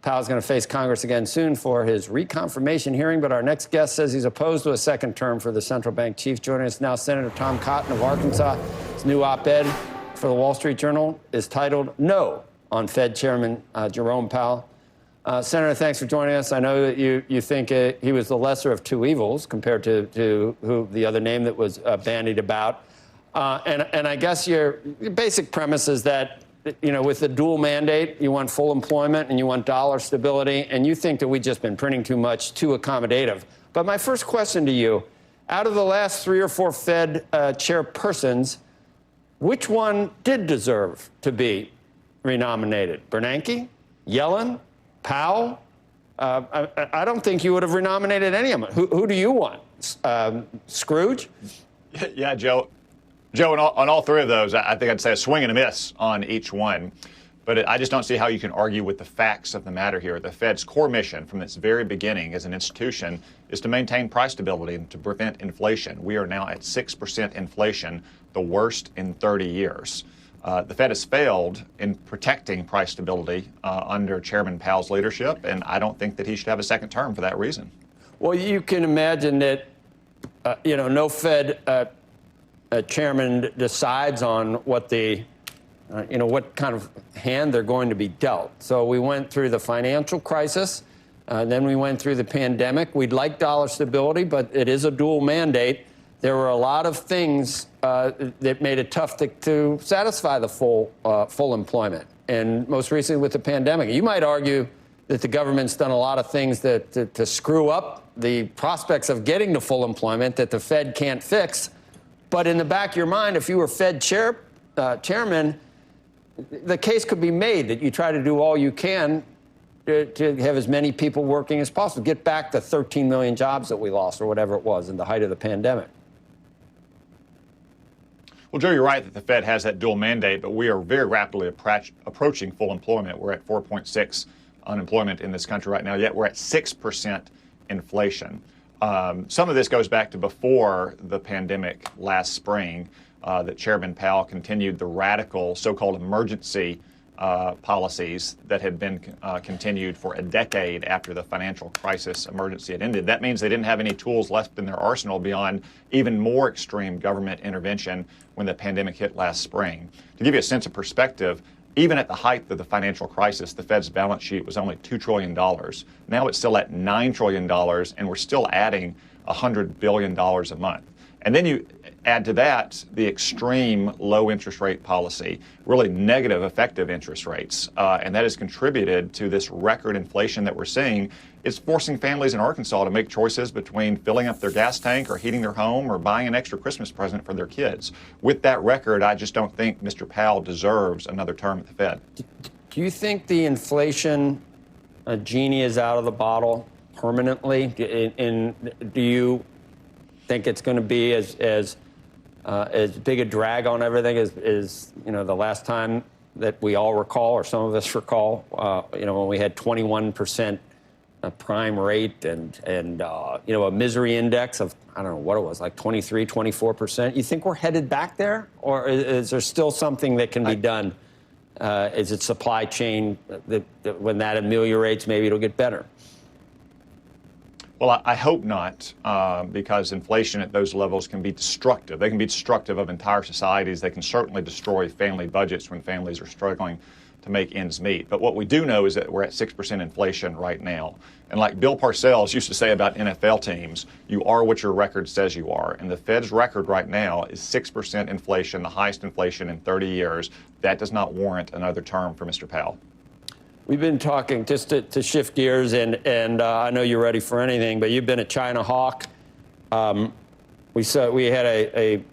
Powell's going to face Congress again soon for his reconfirmation hearing, but our next guest says he's opposed to a second term for the central bank chief. Joining us now, Senator Tom Cotton of Arkansas. His new op-ed for the Wall Street Journal is titled "No" on Fed Chairman Jerome Powell. Senator, thanks for joining us. I know that you think he was the lesser of two evils compared to who the other name that was bandied about. And I guess your basic premise is that, you know, with the dual mandate, you want full employment and you want dollar stability, and you think that we've just been printing too much, too accommodative. But my first question to you, out of the last 3 or 4 Fed chairpersons, which one did deserve to be renominated? Bernanke? Yellen? Powell? I don't think you would have renominated any of them. Who do you want? Scrooge? Yeah, Joe, on all 3 of those, I think I'd say a swing and a miss on each one. But I just don't see how you can argue with the facts of the matter here. The Fed's core mission from its very beginning as an institution is to maintain price stability and to prevent inflation. We are now at 6% inflation, the worst in 30 years. The Fed has failed in protecting price stability under Chairman Powell's leadership, and I don't think that he should have a second term for that reason. Well, you can imagine that, no Fed chairman decides on what what kind of hand they're going to be dealt. So we went through the financial crisis, then we went through the pandemic. We'd like dollar stability, but it is a dual mandate. There were a lot of things that made it tough to satisfy the full employment. And most recently with the pandemic, you might argue that the government's done a lot of things to screw up the prospects of getting to full employment that the Fed can't fix. But in the back of your mind, if you were Fed chairman, the case could be made that you try to do all you can to have as many people working as possible, get back the 13 million jobs that we lost or whatever it was in the height of the pandemic. Well, Joe, you're right that the Fed has that dual mandate, but we are very rapidly approaching full employment. We're at 4.6 unemployment in this country right now, yet we're at 6% inflation. Some of this goes back to before the pandemic last spring, that Chairman Powell continued the radical so-called emergency policies that had been continued for a decade after the financial crisis emergency had ended. That means they didn't have any tools left in their arsenal beyond even more extreme government intervention when the pandemic hit last spring. To give you a sense of perspective, even at the height of the financial crisis, the Fed's balance sheet was only $2 trillion. Now it's still at $9 trillion, and we're still adding $100 billion a month. And then you add to that the extreme low interest rate policy, really negative effective interest rates, and that has contributed to this record inflation that we're seeing. It's forcing families in Arkansas to make choices between filling up their gas tank or heating their home or buying an extra Christmas present for their kids. With that record, I just don't think Mr. Powell deserves another term at the Fed. Do you think the inflation genie is out of the bottle permanently? Do you think it's going to be as big a drag on everything as the last time that we all recall, or some of us recall, when we had 21% prime rate and a misery index of, I don't know what it was, like 23, 24%. You think we're headed back there, or is there still something that can be done? Is it supply chain that when that ameliorates, maybe it'll get better? Well, I hope not, because inflation at those levels can be destructive. They can be destructive of entire societies. They can certainly destroy family budgets when families are struggling to make ends meet. But what we do know is that we're at 6% inflation right now. And like Bill Parcells used to say about NFL teams, you are what your record says you are. And the Fed's record right now is 6% inflation, the highest inflation in 30 years. That does not warrant another term for Mr. Powell. We've been talking, just to shift gears, and I know you're ready for anything, but you've been a China hawk. We had a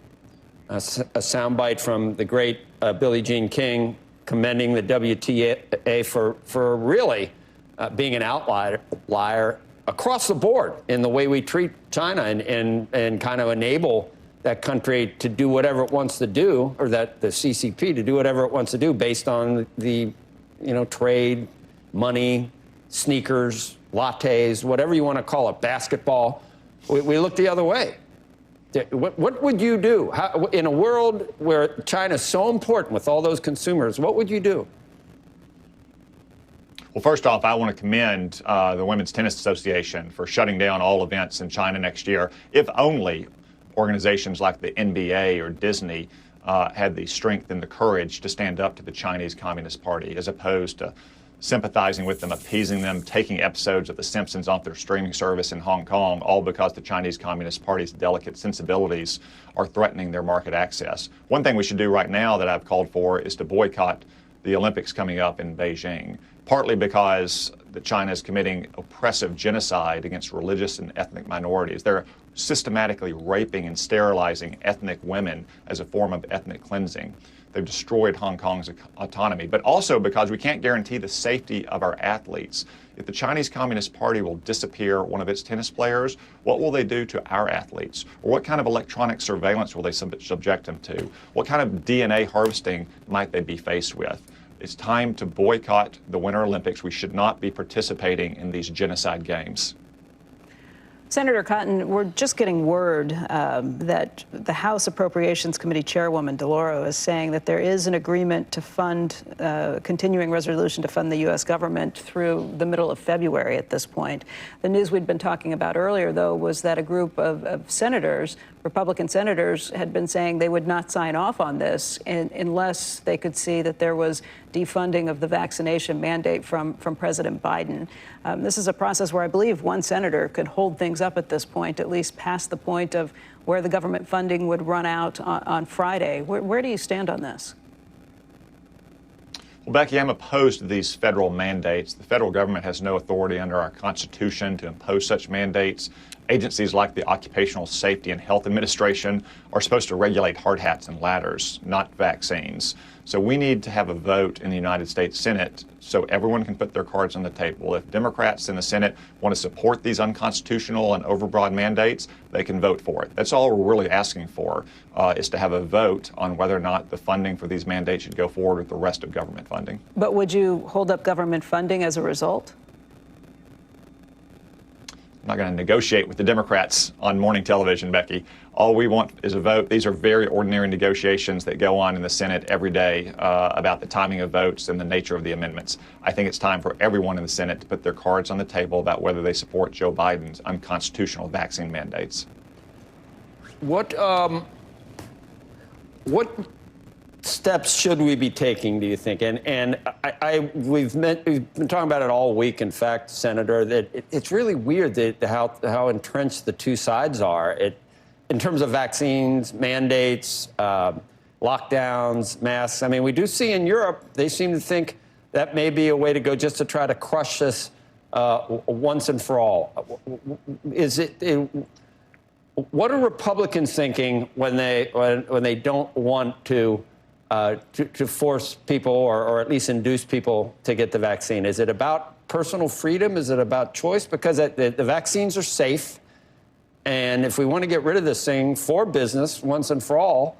soundbite from the great Billie Jean King commending the WTA for really being an outlier across the board in the way we treat China and kind of enable that country to do whatever it wants to do, or that the CCP to do whatever it wants to do based on the trade, money, sneakers, lattes, whatever you want to call it, basketball. We look the other way. What would you do? In a world where China is so important with all those consumers, what would you do? Well, first off, I want to commend the Women's Tennis Association for shutting down all events in China next year. If only organizations like the NBA or Disney had the strength and the courage to stand up to the Chinese Communist Party, as opposed to sympathizing with them, appeasing them, taking episodes of The Simpsons off their streaming service in Hong Kong, all because the Chinese Communist Party's delicate sensibilities are threatening their market access. One thing we should do right now that I've called for is to boycott the Olympics coming up in Beijing, partly because China is committing oppressive genocide against religious and ethnic minorities. They're systematically raping and sterilizing ethnic women as a form of ethnic cleansing. They've destroyed Hong Kong's autonomy, but also because we can't guarantee the safety of our athletes. If the Chinese Communist Party will disappear one of its tennis players, what will they do to our athletes? Or what kind of electronic surveillance will they subject them to? What kind of DNA harvesting might they be faced with? It's time to boycott the Winter Olympics. We should not be participating in these genocide games. Senator Cotton, we're just getting word that the House Appropriations Committee Chairwoman DeLauro is saying that there is an agreement to fund, continuing resolution to fund the U.S. government through the middle of February at this point. The news we'd been talking about earlier, though, was that a group of senators, Republican senators, had been saying they would not sign off on this unless they could see that there was defunding of the vaccination mandate from President Biden. This is a process where I believe one senator could hold things up at this point, at least past the point of where the government funding would run out on Friday. Where do you stand on this? Well, Becky, I'm opposed to these federal mandates. The federal government has no authority under our Constitution to impose such mandates. Agencies like the Occupational Safety and Health Administration are supposed to regulate hard hats and ladders, not vaccines. So we need to have a vote in the United States Senate so everyone can put their cards on the table. If Democrats in the Senate want to support these unconstitutional and overbroad mandates, they can vote for it. That's all we're really asking for, is to have a vote on whether or not the funding for these mandates should go forward with the rest of government funding. But would you hold up government funding as a result? I'm not going to negotiate with the Democrats on morning television, Becky. All we want is a vote. These are very ordinary negotiations that go on in the Senate every day about the timing of votes and the nature of the amendments. I think it's time for everyone in the Senate to put their cards on the table about whether they support Joe Biden's unconstitutional vaccine mandates. What steps should we be taking, do you think? And we've been talking about it all week, in fact, Senator, that it's really weird how entrenched the two sides are in terms of vaccines, mandates, lockdowns, masks. I mean, we do see in Europe, they seem to think that may be a way to go just to try to crush this once and for all. What are Republicans thinking when they don't want to force people or at least induce people to get the vaccine? Is it about personal freedom? Is it about choice? Because the vaccines are safe. And if we want to get rid of this thing for business once and for all,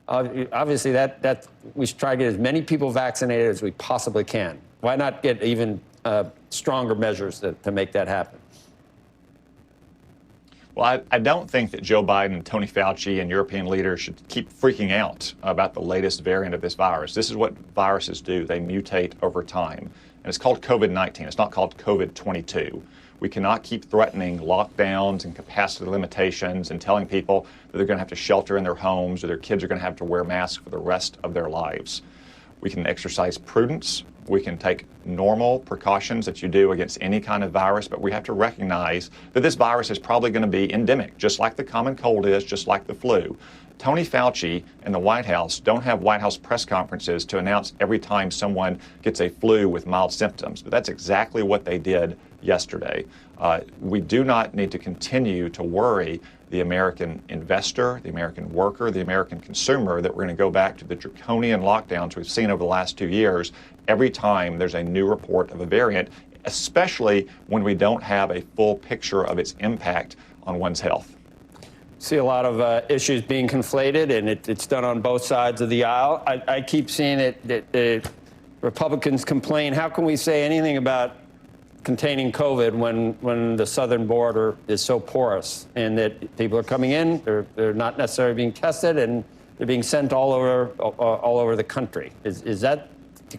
obviously that we should try to get as many people vaccinated as we possibly can. Why not get even stronger measures to make that happen? Well, I don't think that Joe Biden and Tony Fauci and European leaders should keep freaking out about the latest variant of this virus. This is what viruses do. They mutate over time. And it's called COVID-19. It's not called COVID-22. We cannot keep threatening lockdowns and capacity limitations and telling people that they're going to have to shelter in their homes or their kids are going to have to wear masks for the rest of their lives. We can exercise prudence. We can take normal precautions that you do against any kind of virus, but we have to recognize that this virus is probably going to be endemic, just like the common cold is, just like the flu. Tony Fauci and the White House don't have White House press conferences to announce every time someone gets a flu with mild symptoms, but that's exactly what they did yesterday. We do not need to continue to worry the American investor, the American worker, the American consumer that we're going to go back to the draconian lockdowns we've seen over the last 2 years every time there's a new report of a variant, especially when we don't have a full picture of its impact on one's health. See a lot of issues being conflated, and it's done on both sides of the aisle. I keep seeing it that Republicans complain, how can we say anything about containing COVID when the southern border is so porous and that people are coming in, they're not necessarily being tested, and they're being sent all over the country.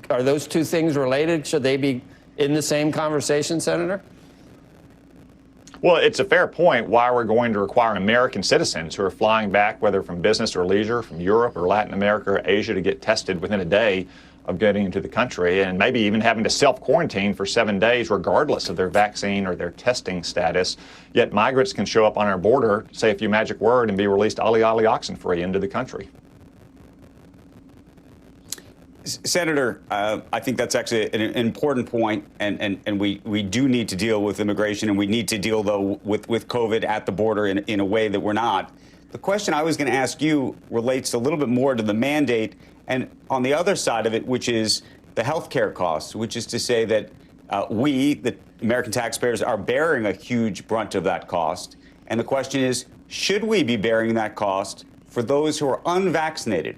Are those two things related? Should they be in the same conversation, Senator? Well, it's a fair point why we're going to require American citizens who are flying back, whether from business or leisure, from Europe or Latin America or Asia, to get tested within a day of getting into the country, and maybe even having to self-quarantine for 7 days regardless of their vaccine or their testing status. Yet migrants can show up on our border, say a few magic words, and be released ollie ollie oxen-free into the country. Senator, I think that's actually an important point, and we do need to deal with immigration, and we need to deal, though, with COVID at the border in a way that we're not. The question I was going to ask you relates a little bit more to the mandate, and on the other side of it, which is the health care costs, which is to say that we, the American taxpayers, are bearing a huge brunt of that cost. And the question is, should we be bearing that cost for those who are unvaccinated?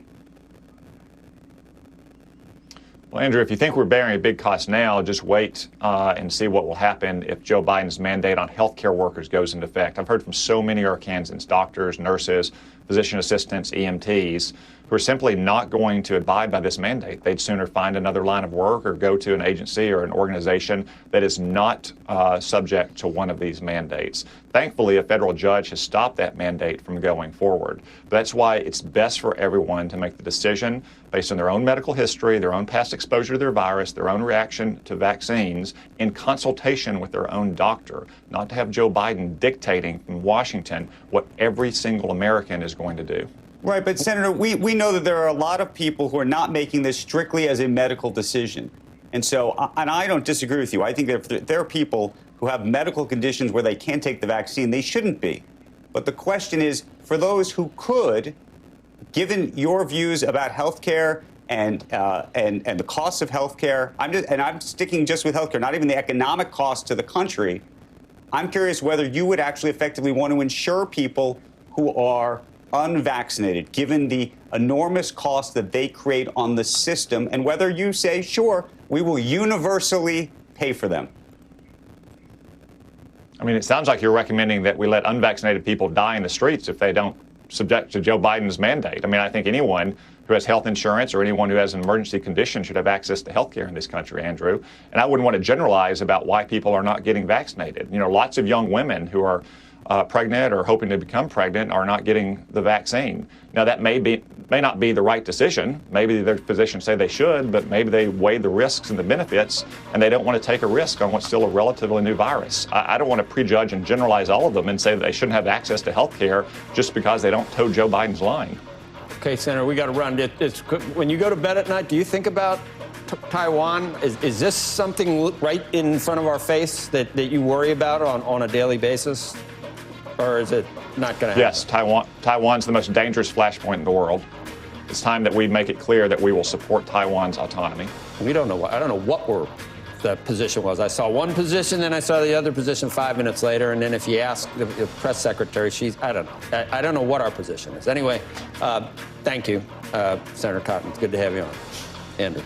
Well, Andrew, if you think we're bearing a big cost now, just wait and see what will happen if Joe Biden's mandate on healthcare workers goes into effect. I've heard from so many Arkansans, doctors, nurses, physician assistants, EMTs, who are simply not going to abide by this mandate. They'd sooner find another line of work or go to an agency or an organization that is not subject to one of these mandates. Thankfully, a federal judge has stopped that mandate from going forward. That's why it's best for everyone to make the decision based on their own medical history, their own past exposure to their virus, their own reaction to vaccines, in consultation with their own doctor, not to have Joe Biden dictating from Washington what every single American is going to do. Right, but Senator, we know that there are a lot of people who are not making this strictly as a medical decision. And so, and I don't disagree with you. I think that if there are people who have medical conditions where they can't take the vaccine, they shouldn't be. But the question is, for those who could, given your views about health care and the cost of health care, I'm sticking just with health care, not even the economic cost to the country, I'm curious whether you would actually effectively want to insure people who are unvaccinated, given the enormous cost that they create on the system, and whether you say, sure, we will universally pay for them. I mean, it sounds like you're recommending that we let unvaccinated people die in the streets if they don't subject to Joe Biden's mandate. I mean, I think anyone who has health insurance or anyone who has an emergency condition should have access to health care in this country, Andrew. And I wouldn't want to generalize about why people are not getting vaccinated. You know, lots of young women who are pregnant or hoping to become pregnant are not getting the vaccine. Now, that may not be the right decision. Maybe their physicians say they should, but maybe they weigh the risks and the benefits, and they don't want to take a risk on what's still a relatively new virus. I don't want to prejudge and generalize all of them and say that they shouldn't have access to health care just because they don't toe Joe Biden's line. Okay, Senator, we got to run. When you go to bed at night, do you think about Taiwan? Is this something right in front of our face that you worry about on a daily basis? Or is it not going to happen? Yes, Taiwan's the most dangerous flashpoint in the world. It's time that we make it clear that we will support Taiwan's autonomy. We don't know. I don't know what the position was. I saw one position, then I saw the other position 5 minutes later, and then if you ask the press secretary, I don't know. I don't know what our position is. Anyway, thank you, Senator Cotton. It's good to have you on. Andrew.